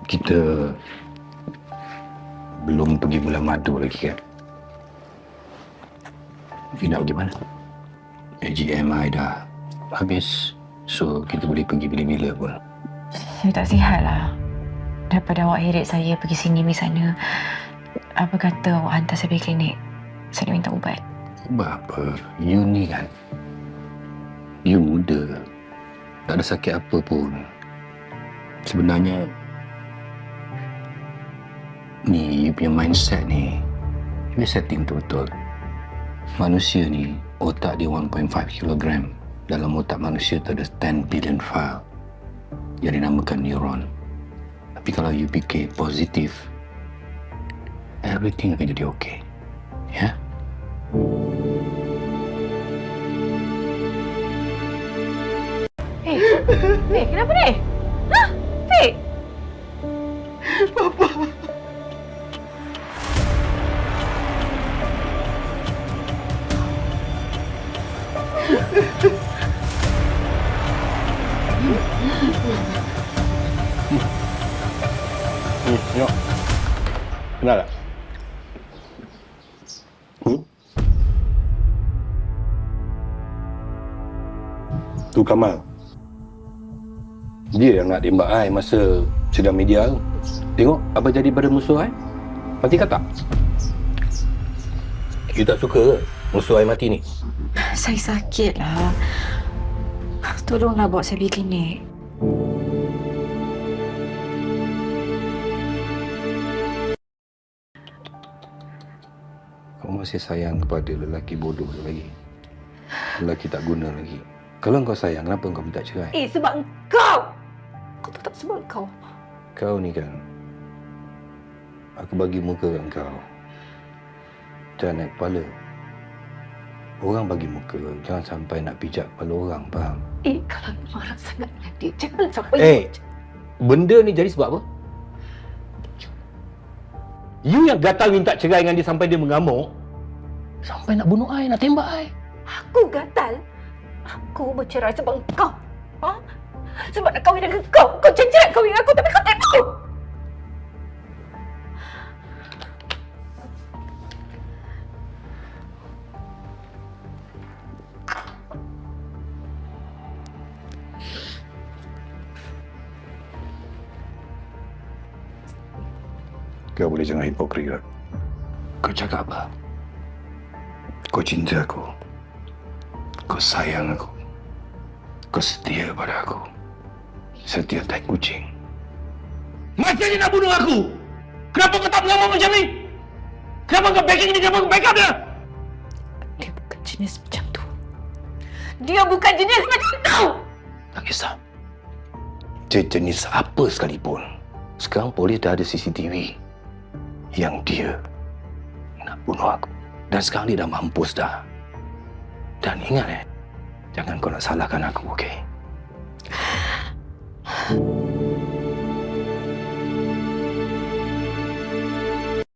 Kita belum pergi Bulan Madu lagi kan? You nak pergi mana? AGMI dah habis. So, kita boleh pergi bila-bila pun. Saya tak sihat lah. Daripada awak heret saya pergi sini, pergi sana. Apa kata awak hantar saya pergi klinik? Saya nak minta ubat. Ubat apa? You ni kan? You muda. Tak ada sakit apa pun. Sebenarnya, ni you punya mindset ni, you setting tu betul. Manusia ni, otak dia 1.5 kilogram. Dalam otak manusia tu ada 10 billion file yang dinamakan neuron. Tapi kalau you fikir positif, everything akan jadi okey. Ya? Kenapa ni? Hah? Fik? Bapa. Tengok. Kenal tak? Tu Kamal. Dia yang nak tembak I masa sidang media tu. Tengok apa jadi pada musuh I. Mati kata. You tak suka ke musuh I mati ni? Saya sakit lah. Tolonglah bawa saya pergi klinik. Kau masih sayang kepada lelaki bodoh tu lagi. Lelaki tak guna lagi. Kalau kau sayang, kenapa kau minta cerai? Sebab engkau! Kau tahu tak sebab engkau? Kau ni kan, aku bagi muka kat kau. Jangan naik kepala. Orang bagi muka, jangan sampai nak pijak kepala orang, faham? Kalau marah sangat dengan dia, jangan sampai... Benda ni jadi sebab apa? You yang gatal minta cerai dengan dia sampai dia mengamuk. Sampai nak bunuh I, nak tembak I. Aku gatal? Aku bercerai sebab engkau. Ha? Sebab nak kahwin dengan kau. Kau janji nak kahwin dengan aku tapi kau tak tahu. Kau boleh jangan hipokrit tak? Kau cakap apa? Kau cinta aku. Kau sayang aku. Kau setia pada aku. Setia tai kucing. Macam dia nak bunuh aku! Kenapa kau tak mengamuk macam ni? Kenapa kau backing ni? Kenapa kau backup dia? Dia bukan jenis macam tu. Dia bukan jenis macam tu! Tak kisah. Dia jenis apa sekalipun. Sekarang polis dah ada CCTV. Yang dia nak bunuh aku. Dan sekarang dia dah mampus dah. Dan ingat jangan kau nak salahkan aku, okey?